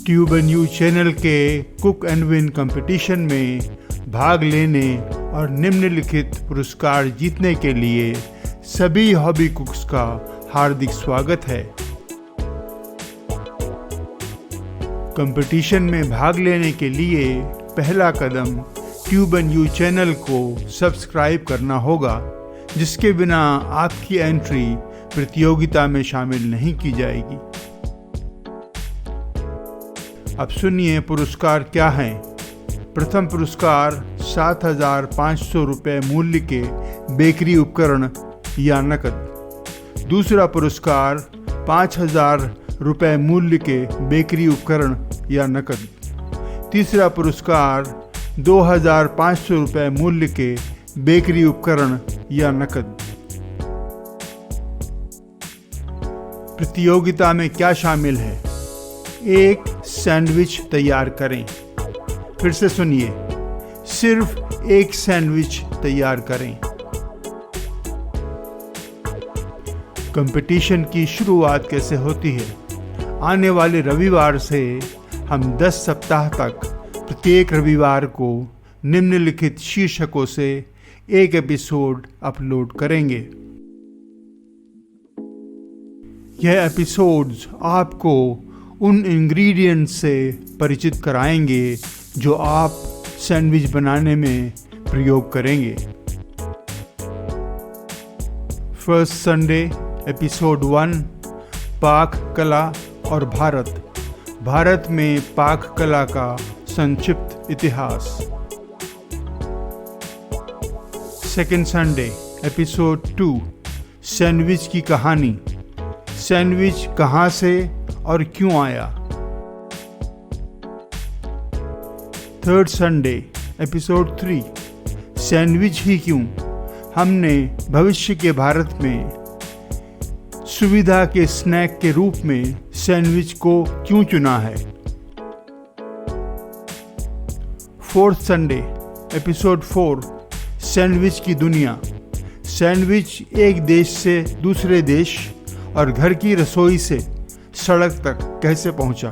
Tube news channel के cook and win competition में भाग लेने और निम्नलिखित पुरस्कार जीतने के लिए सभी हॉबी कुक्स का हार्दिक स्वागत है। कंपटीशन में भाग लेने के लिए पहला कदम ट्यूब न्यूज चैनल को सब्सक्राइब करना होगा, जिसके बिना आपकी एंट्री प्रतियोगिता में शामिल नहीं की जाएगी। अब सुनिए पुरस्कार क्या हैं। प्रथम पुरस्कार 7,500 रुपये मूल्य के बेकरी उपकरण या नकद। दूसरा पुरस्कार 5,000 रुपये मूल्य के बेकरी उपकरण या नकद। तीसरा पुरस्कार 2,500 रुपये मूल्य के बेकरी उपकरण या नकद। प्रतियोगिता में क्या शामिल है? एक सैंडविच तैयार करें। फिर से सुनिए, सिर्फ एक सैंडविच तैयार करें। कंपटीशन की शुरुआत कैसे होती है? आने वाले रविवार से हम 10 सप्ताह तक प्रत्येक रविवार को निम्नलिखित शीर्षकों से एक एपिसोड अपलोड करेंगे। यह एपिसोड्स आपको उन इंग्रेडिएंट्स से परिचित कराएंगे जो आप सैंडविच बनाने में प्रयोग करेंगे। फर्स्ट संडे एपिसोड 1 पाक कला और भारत में पाक कला का संक्षिप्त इतिहास। सेकेंड संडे एपिसोड 2 सैंडविच की कहानी। सैंडविच कहाँ से और क्यों आया। थर्ड संडे एपिसोड 3 सैंडविच ही क्यों, हमने भविष्य के भारत में सुविधा के स्नैक के रूप में सैंडविच को क्यों चुना है। फोर्थ संडे एपिसोड 4 सैंडविच की दुनिया। सैंडविच एक देश से दूसरे देश और घर की रसोई से सड़क तक कैसे पहुंचा।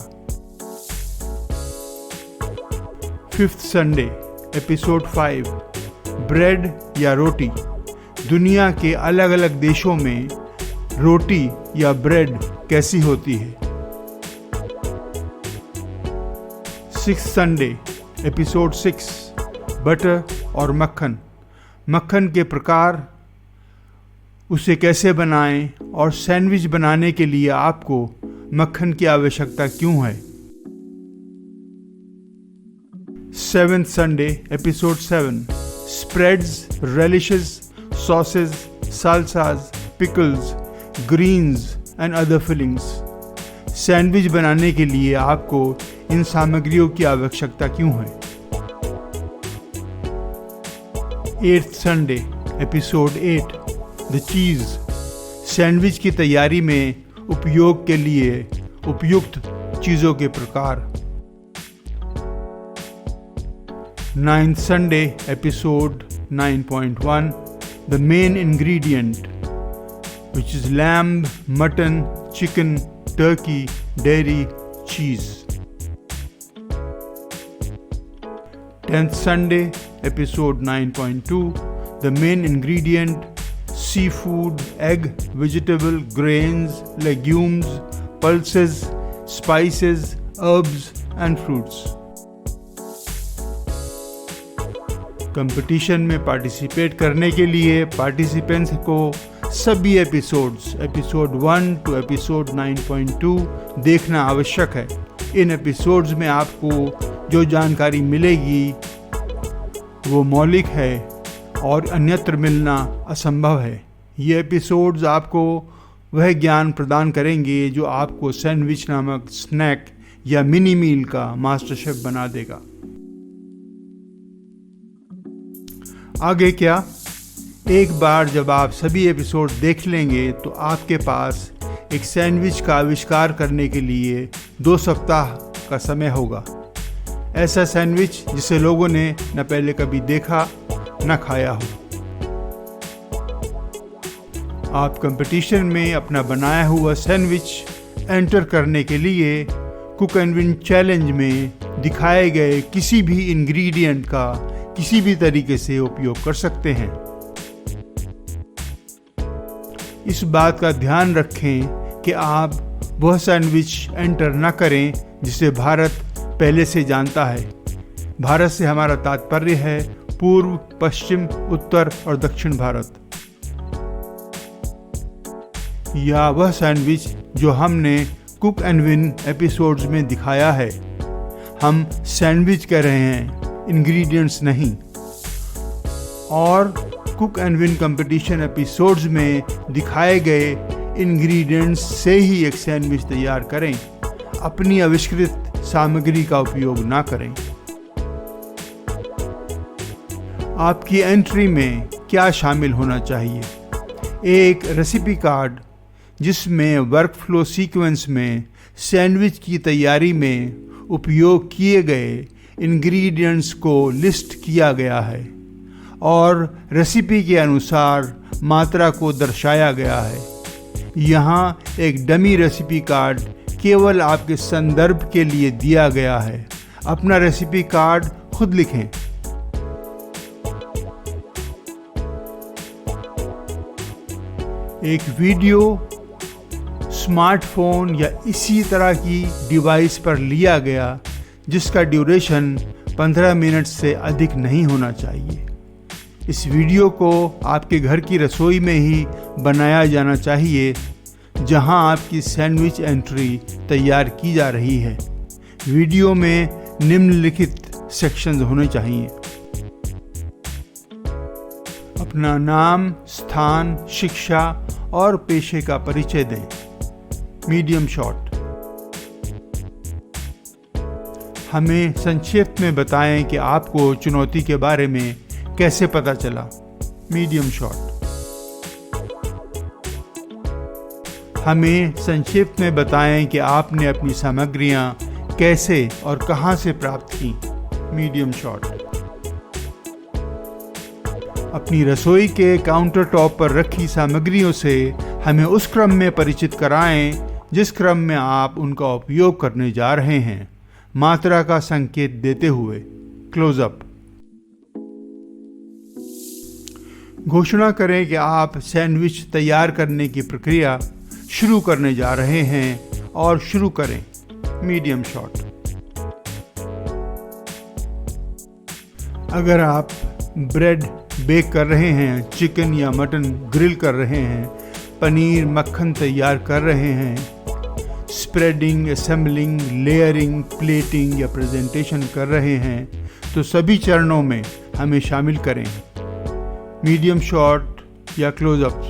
फिफ्थ संडे एपिसोड 5 ब्रेड या रोटी। दुनिया के अलग अलग देशों में रोटी या ब्रेड कैसी होती है। सिक्स्थ संडे एपिसोड 6 बटर और मक्खन। मक्खन के प्रकार, उसे कैसे बनाएं और सैंडविच बनाने के लिए आपको मक्खन की आवश्यकता क्यों है। Seventh Sunday episode 7 spreads, relishes, sauces, salsas, pickles, greens and other fillings. Sandwich बनाने के लिए आपको इन सामग्रियों की आवश्यकता क्यों है। एट्थ संडे एपिसोड 8 द चीज। सैंडविच की तैयारी में उपयोग के लिए उपयुक्त चीजों के प्रकार। Ninth Sunday episode 9.1 the main ingredient, which is lamb, mutton, chicken, turkey, dairy, cheese. 10th Sunday episode 9.2 the main ingredient seafood, egg, vegetable, grains, legumes, pulses, spices, herbs and fruits. Competition में participate करने के लिए participants को सभी episode 1 to episode 9.2 देखना आवश्यक है। इन episodes में आपको जो जानकारी मिलेगी वो मौलिक है और अन्यत्र मिलना असंभव है। ये एपिसोड्स आपको वह ज्ञान प्रदान करेंगे जो आपको सैंडविच नामक स्नैक या मिनी मील का मास्टर शेफ बना देगा। आगे क्या? एक बार जब आप सभी एपिसोड देख लेंगे तो आपके पास एक सैंडविच का आविष्कार करने के लिए 2 सप्ताह का समय होगा। ऐसा सैंडविच जिसे लोगों ने न पहले कभी देखा न खाया हो। आप कंपटीशन में अपना बनाया हुआ सैंडविच एंटर करने के लिए कुक एंड विन चैलेंज में दिखाए गए किसी भी इंग्रेडिएंट का किसी भी तरीके से उपयोग कर सकते हैं। इस बात का ध्यान रखें कि आप वह सैंडविच एंटर न करें जिसे भारत पहले से जानता है। भारत से हमारा तात्पर्य है पूर्व, पश्चिम, उत्तर और दक्षिण भारत, या वह सैंडविच जो हमने कुक एंड विन एपिसोड्स में दिखाया है। हम सैंडविच कह रहे हैं, इंग्रेडिएंट्स नहीं। और cook and win competition episodes में दिखाए गए इंग्रेडिएंट्स से ही एक सैंडविच तैयार करें। अपनी आविष्कृत सामग्री का उपयोग ना करें। आपकी एंट्री में क्या शामिल होना चाहिए? एक रेसिपी कार्ड जिसमें वर्कफ्लो सीक्वेंस में सैंडविच की तैयारी में उपयोग किए गए इंग्रेडिएंट्स को लिस्ट किया गया है और रेसिपी के अनुसार मात्रा को दर्शाया गया है। यहाँ एक डमी रेसिपी कार्ड केवल आपके संदर्भ के लिए दिया गया है। अपना रेसिपी कार्ड खुद लिखें। एक वीडियो स्मार्टफोन या इसी तरह की डिवाइस पर लिया गया जिसका ड्यूरेशन 15 मिनट से अधिक नहीं होना चाहिए। इस वीडियो को आपके घर की रसोई में ही बनाया जाना चाहिए जहां आपकी सैंडविच एंट्री तैयार की जा रही है। वीडियो में निम्नलिखित सेक्शंस होने चाहिए: अपना नाम, स्थान, शिक्षा और पेशे का परिचय दें। मीडियम शॉट: हमें संक्षेप में बताएं कि आपको चुनौती के बारे में कैसे पता चला। मीडियम शॉट: हमें संक्षेप में बताएं कि आपने अपनी सामग्रियां कैसे और कहां से प्राप्त की। मीडियम शॉट: अपनी रसोई के काउंटर टॉप पर रखी सामग्रियों से हमें उस क्रम में परिचित कराएं जिस क्रम में आप उनका उपयोग करने जा रहे हैं, मात्रा का संकेत देते हुए। क्लोजअप: घोषणा करें कि आप सैंडविच तैयार करने की प्रक्रिया शुरू करने जा रहे हैं और शुरू करें। मीडियम शॉट: अगर आप ब्रेड बेक कर रहे हैं, चिकन या मटन ग्रिल कर रहे हैं, पनीर मक्खन तैयार कर रहे हैं, स्प्रेडिंग, असेंबलिंग, लेयरिंग, प्लेटिंग या प्रेजेंटेशन कर रहे हैं, तो सभी चरणों में हमें शामिल करें। मीडियम शॉट या क्लोजअप्स: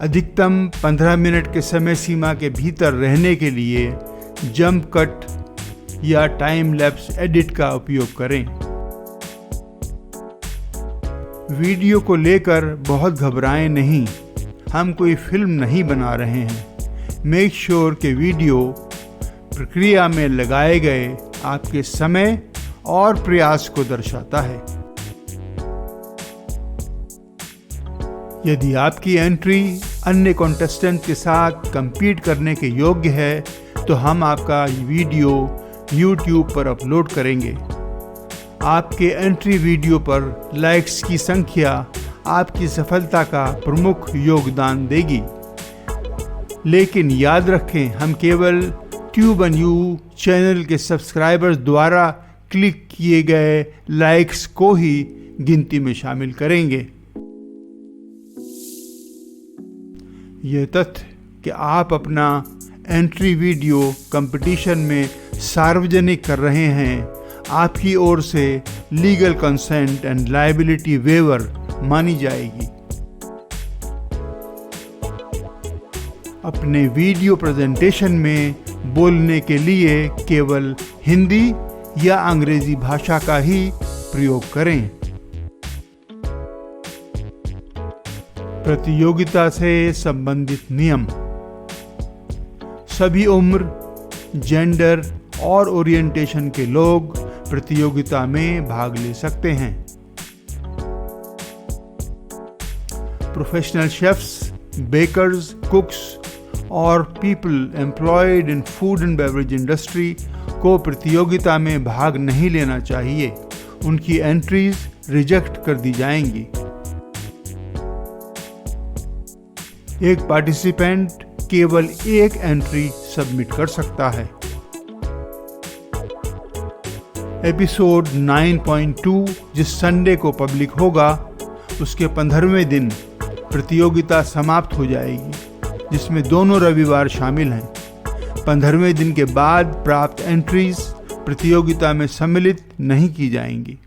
अधिकतम 15 मिनट के समय सीमा के भीतर रहने के लिए जंप कट या टाइम लैप्स एडिट का उपयोग करें। वीडियो को लेकर बहुत घबराएं नहीं, हम कोई फिल्म नहीं बना रहे हैं। मेक श्योर कि वीडियो प्रक्रिया में लगाए गए आपके समय और प्रयास को दर्शाता है। यदि आपकी एंट्री अन्य कॉन्टेस्टेंट के साथ compete करने के योग्य है तो हम आपका वीडियो YouTube पर अपलोड करेंगे। आपके एंट्री वीडियो पर लाइक्स की संख्या आपकी सफलता का प्रमुख योगदान देगी। लेकिन याद रखें, हम केवल ट्यूब&यू चैनल के सब्सक्राइबर्स द्वारा क्लिक किए गए लाइक्स को ही गिनती में शामिल करेंगे। यह तथ्य कि आप अपना एंट्री वीडियो कंपटीशन में सार्वजनिक कर रहे हैं, आपकी ओर से legal consent and liability waiver मानी जाएगी। अपने वीडियो प्रेजेंटेशन में बोलने के लिए केवल हिंदी या अंग्रेजी भाषा का ही प्रयोग करें। प्रतियोगिता से संबंधित नियम: सभी उम्र, जेंडर और ओरिएंटेशन के लोग प्रतियोगिता में भाग ले सकते हैं। प्रोफेशनल शेफ्स, बेकर्स, कुक्स और people employed in food and beverage industry को प्रतियोगिता में भाग नहीं लेना चाहिए। उनकी एंट्रीज रिजेक्ट कर दी जाएंगी। एक पार्टिसिपेंट केवल एक एंट्री सबमिट कर सकता है। एपिसोड 9.2 जिस संडे को पब्लिक होगा उसके 15वें दिन प्रतियोगिता समाप्त हो जाएगी, जिसमें दोनों रविवार शामिल हैं। 15वें दिन के बाद प्राप्त एंट्रीज प्रतियोगिता में सम्मिलित नहीं की जाएंगी।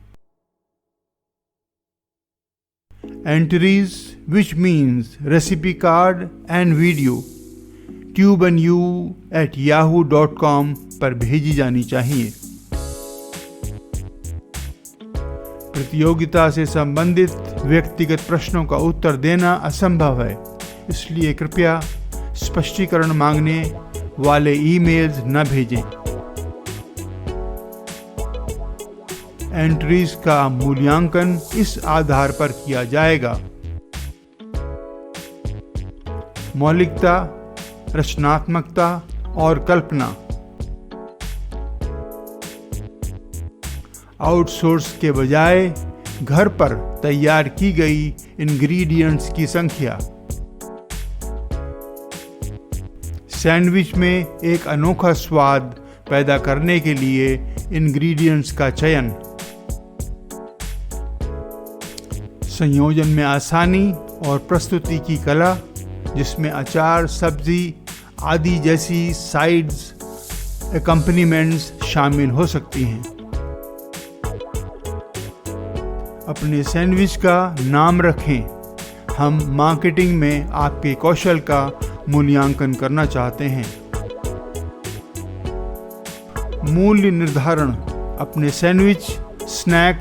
Entries which means recipe card and video tubeandyou@yahoo.com पर भेजी जानी चाहिए। प्रतियोगिता से संबंधित व्यक्तिगत प्रश्नों का उत्तर देना असंभव है, इसलिए कृपया स्पष्टीकरण मांगने वाले ईमेल्स न भेजें। एंट्रीज का मूल्यांकन इस आधार पर किया जाएगा: मौलिकता, रचनात्मकता और कल्पना। आउटसोर्स के बजाय घर पर तैयार की गई इंग्रेडिएंट्स की संख्या। सैंडविच में एक अनोखा स्वाद पैदा करने के लिए इंग्रेडिएंट्स का चयन। संयोजन में आसानी और प्रस्तुति की कला, जिसमें अचार, सब्जी आदि जैसी साइड्स एकम्पनीमेंट्स शामिल हो सकती हैं। अपने सैंडविच का नाम रखें। हम मार्केटिंग में आपके कौशल का मूल्यांकन करना चाहते हैं। मूल्य निर्धारण। अपने सैंडविच स्नैक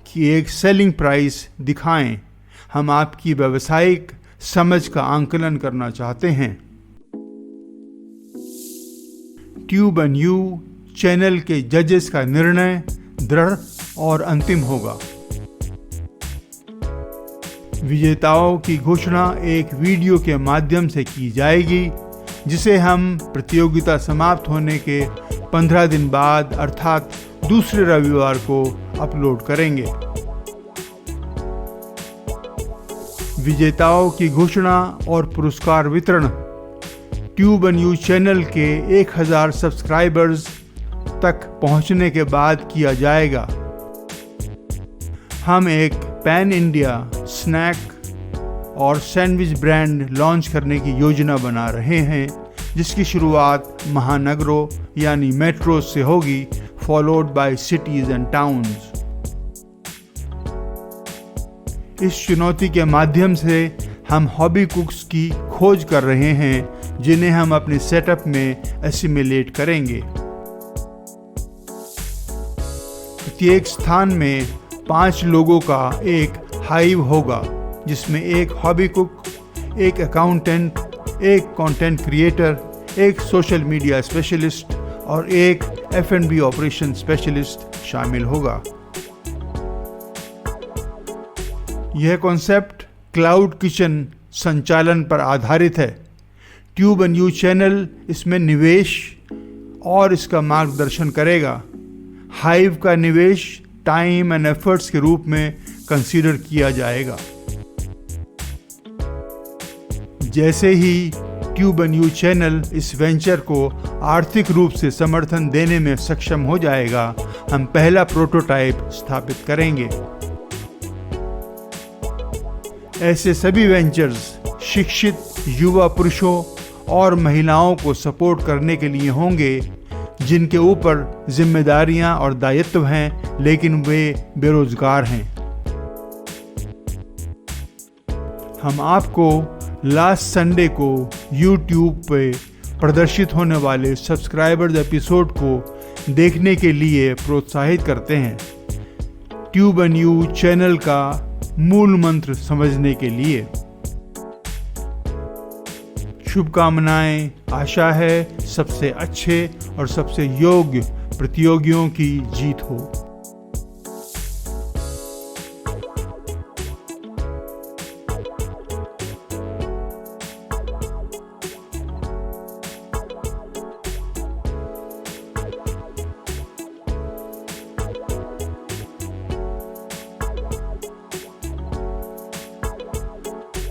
की एक सेलिंग प्राइस दिखाएं। हम आपकी व्यावसायिक समझ का आंकलन करना चाहते हैं। ट्यूब एंड यू चैनल के जजेस का निर्णय दृढ़ और अंतिम होगा। विजेताओं की घोषणा एक वीडियो के माध्यम से की जाएगी, जिसे हम प्रतियोगिता समाप्त होने के 15 दिन बाद अर्थात दूसरे रविवार को अपलोड करेंगे। विजेताओं की घोषणा और पुरस्कार वितरण ट्यूब एंड यू चैनल के 1000 सब्सक्राइबर्स तक पहुंचने के बाद किया जाएगा। हम एक पैन इंडिया स्नैक और सैंडविच ब्रांड लॉन्च करने की योजना बना रहे हैं, जिसकी शुरुआत महानगरों यानी मेट्रो से होगी, followed by cities and towns. इस चुनौती के माध्यम से हम हॉबी कुक्स की खोज कर रहे हैं, जिन्हें हम अपने सेटअप में एसिमिलेट करेंगे। प्रत्येक स्थान में 5 लोगों का एक हाइव होगा, जिसमें एक हॉबी कुक, एक अकाउंटेंट, एक कंटेंट क्रिएटर, एक सोशल मीडिया स्पेशलिस्ट और एक F&B ऑपरेशन स्पेशलिस्ट शामिल होगा। यह कॉन्सेप्ट क्लाउड किचन संचालन पर आधारित है। ट्यूब एंड यू चैनल इसमें निवेश और इसका मार्गदर्शन करेगा। हाइव का निवेश टाइम एंड एफर्ट्स के रूप में कंसीडर किया जाएगा। जैसे ही ट्यूब एंड यू चैनल इस वेंचर को आर्थिक रूप से समर्थन देने में सक्षम हो जाएगा, हम पहला प्रोटोटाइप स्थापित करेंगे। ऐसे सभी वेंचर्स शिक्षित युवा पुरुषों और महिलाओं को सपोर्ट करने के लिए होंगे, जिनके ऊपर जिम्मेदारियां और दायित्व हैं, लेकिन वे बेरोजगार हैं। हम आपको लास्ट संडे को YouTube पे प्रदर्शित होने वाले सब्सक्राइबर्स एपिसोड को देखने के लिए प्रोत्साहित करते हैं, ट्यूब एंड यू चैनल का मूल मंत्र समझने के लिए। शुभकामनाएं। आशा है सबसे अच्छे और सबसे योग्य प्रतियोगियों की जीत हो।